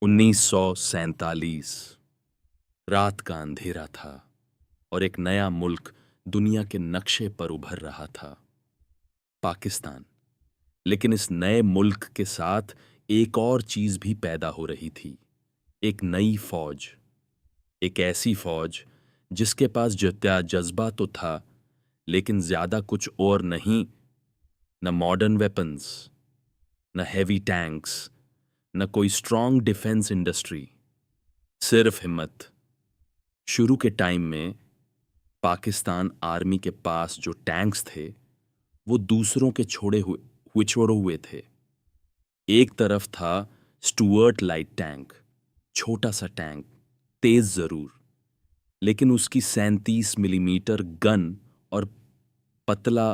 1947 रात का अंधेरा था और एक नया मुल्क दुनिया के नक्शे पर उभर रहा था, पाकिस्तान। लेकिन इस नए मुल्क के साथ एक और चीज भी पैदा हो रही थी, एक नई फौज। एक ऐसी फौज जिसके पास जज्बा तो था, लेकिन ज्यादा कुछ और नहीं। न मॉडर्न वेपन्स, न हैवी टैंक्स, न कोई स्ट्रॉन्ग डिफेंस इंडस्ट्री, सिर्फ हिम्मत। शुरू के टाइम में पाकिस्तान आर्मी के पास जो टैंक्स थे वो दूसरों के छोड़े हुए थे। एक तरफ था स्टुअर्ट लाइट टैंक, छोटा सा टैंक, तेज जरूर, लेकिन उसकी 37 मिलीमीटर गन और पतला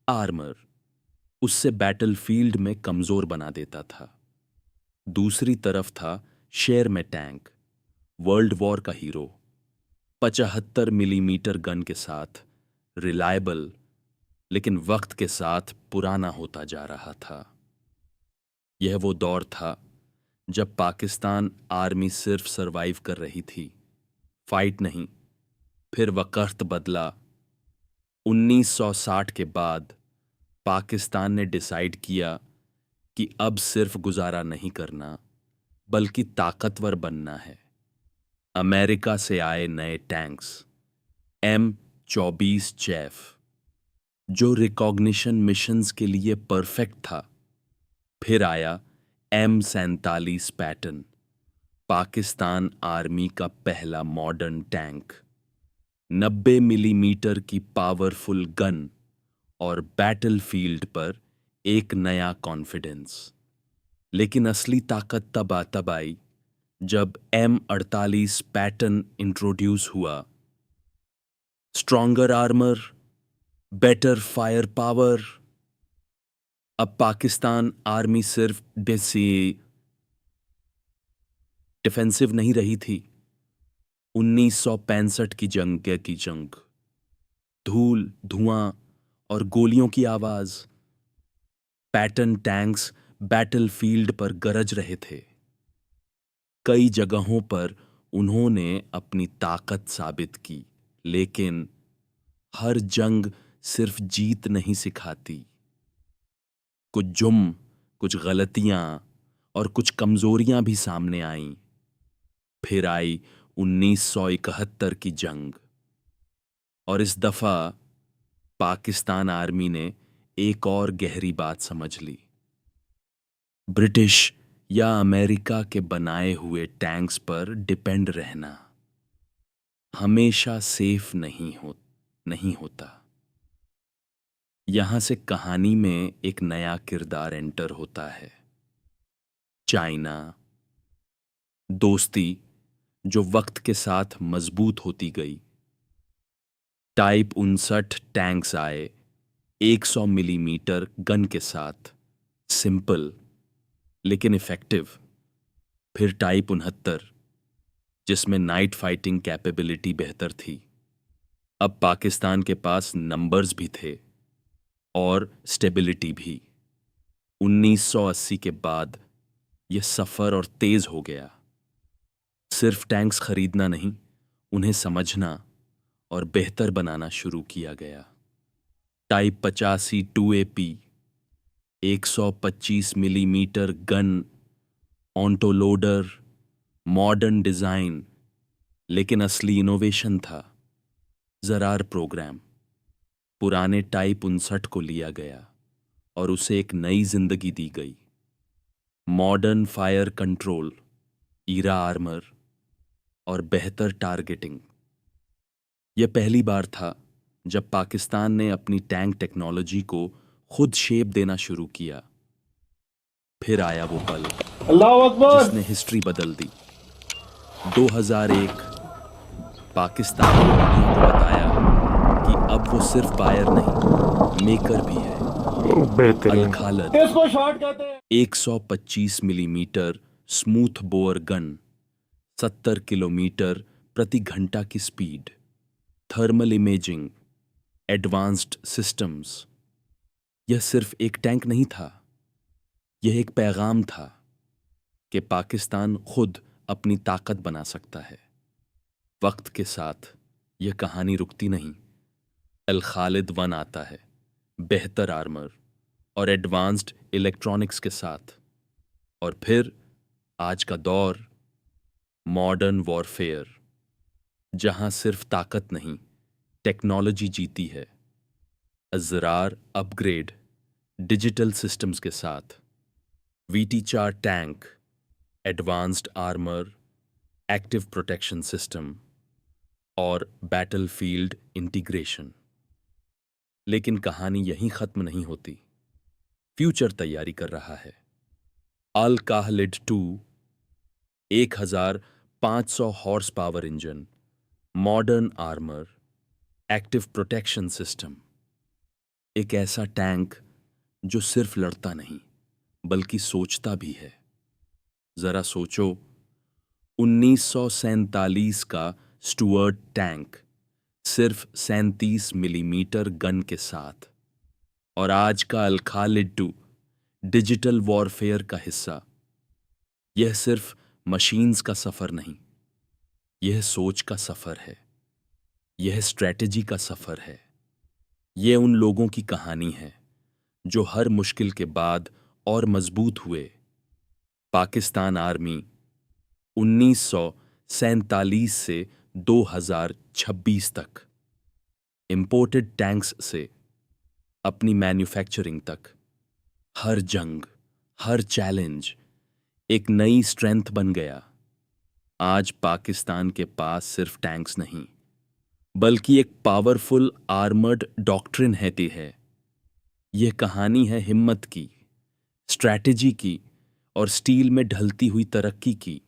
आर्मर उससे बैटलफील्ड में कमजोर बना देता था। दूसरी तरफ था शेरमे टैंक, वर्ल्ड वॉर का हीरो, 75 मिलीमीटर गन के साथ, रिलायबल, लेकिन वक्त के साथ पुराना होता जा रहा था। यह वो दौर था जब पाकिस्तान आर्मी सिर्फ सरवाइव कर रही थी, फाइट नहीं। फिर वक्त बदला। 1960 के बाद पाकिस्तान ने डिसाइड किया कि अब सिर्फ गुजारा नहीं करना, बल्कि ताकतवर बनना है। अमेरिका से आए नए टैंक्स, M-24 चैफ, जो रिकॉग्निशन मिशंस के लिए परफेक्ट था। फिर आया M-47 पैटर्न, पाकिस्तान आर्मी का पहला मॉडर्न टैंक, 90 मिलीमीटर की पावरफुल गन और बैटलफील्ड पर एक नया कॉन्फिडेंस। लेकिन असली ताकत तब आई जब M-48 पैटर्न इंट्रोड्यूस हुआ। Stronger armour, better fire power. अब पाकिस्तान आर्मी सिर्फ डिफेंसिव नहीं रही थी। 1965 की जंग, धूल, धुआं और गोलियों की आवाज। पैटर्न टैंक्स बैटलफील्ड पर गरज रहे थे। कई जगहों पर उन्होंने अपनी ताकत साबित की, लेकिन हर जंग सिर्फ जीत नहीं सिखाती। कुछ जुर्म, कुछ गलतियां और कुछ कमजोरियां भी सामने आईं। फिर आई 1971 की जंग, और इस दफा पाकिस्तान आर्मी ने एक और गहरी बात समझ ली। ब्रिटिश या अमेरिका के बनाए हुए टैंक्स पर डिपेंड रहना हमेशा सेफ नहीं होता। यहां से कहानी में एक नया किरदार एंटर होता है, चाइना। दोस्ती जो वक्त के साथ मजबूत होती गई। टाइप 59 टैंक्स आए, 100 मिलीमीटर गन के साथ, सिंपल लेकिन इफेक्टिव। फिर टाइप 69, जिसमें नाइट फाइटिंग कैपेबिलिटी बेहतर थी। अब पाकिस्तान के पास नंबर्स भी थे और स्टेबिलिटी भी। 1980 के बाद यह सफर और तेज हो गया। सिर्फ टैंक्स खरीदना नहीं, उन्हें समझना और बेहतर बनाना शुरू किया गया। Type 85 2AP, 125 millimetre gun, autoloader, modern design, लेकिन असली इनोवेशन था जरार प्रोग्राम। पुराने टाइप 59 को लिया गया और उसे एक नई जिंदगी दी गई। Modern fire control, era armour और बेहतर टारगेटिंग। यह पहली बार था जब पाकिस्तान ने अपनी टैंक टेक्नोलॉजी को खुद शेप देना शुरू किया। फिर आया वो पल अल्लाह अकबर। जिसने हिस्ट्री बदल दी। 2001, पाकिस्तान ने दुनिया को बताया कि अब वो सिर्फ बायर नहीं, मेकर भी है। बेहतरीन। अल खालद, इसको शॉर्ट कहते हैं। 125 millimetre smooth bore gun, 70 kilometre प्रति घंटा की speed, thermal imaging, advanced systems. यह सिर्फ एक टैंक नहीं था, यह एक पैगाम था कि पाकिस्तान खुद अपनी ताकत बना सकता है। वक्त के साथ यह कहानी रुकती नहीं। अल खालिद 1 आता है, बेहतर आर्मर और एडवांस्ड इलेक्ट्रॉनिक्स के साथ। और फिर आज का दौर, मॉडर्न वॉरफेयर, जहां सिर्फ ताकत नहीं, टेक्नोलॉजी जीती है। अज़रार अपग्रेड डिजिटल सिस्टम्स के साथ, VT4 tank, advanced armour, active protection system और बैटलफील्ड इंटीग्रेशन। लेकिन कहानी यहीं खत्म नहीं होती। फ्यूचर तैयारी कर रहा है। अल काहलिड 2 1500 horse power engine, modern armour, active protection system. एक ऐसा टैंक जो सिर्फ लड़ता नहीं बल्कि सोचता भी है। जरा सोचो, 1947 का स्टुअर्ट टैंक सिर्फ 37 मिलीमीटर गन के साथ, और आज का अल खालिद 2 डिजिटल वॉरफेयर का हिस्सा। यह सिर्फ मशीन्स का सफर नहीं, यह सोच का सफर है, यह स्ट्रैटेजी का सफर है। यह उन लोगों की कहानी है जो हर मुश्किल के बाद और मजबूत हुए। पाकिस्तान आर्मी 1947 से 2026 तक, इंपोर्टेड टैंक्स से अपनी मैन्युफैक्चरिंग तक, हर जंग, हर चैलेंज एक नई स्ट्रेंथ बन गया। आज पाकिस्तान के पास सिर्फ टैंक्स नहीं बल्कि एक पावरफुल आर्मर्ड डॉक्ट्रिन है। यह कहानी है हिम्मत की, स्ट्रैटेजी की और स्टील में ढलती हुई तरक्की की।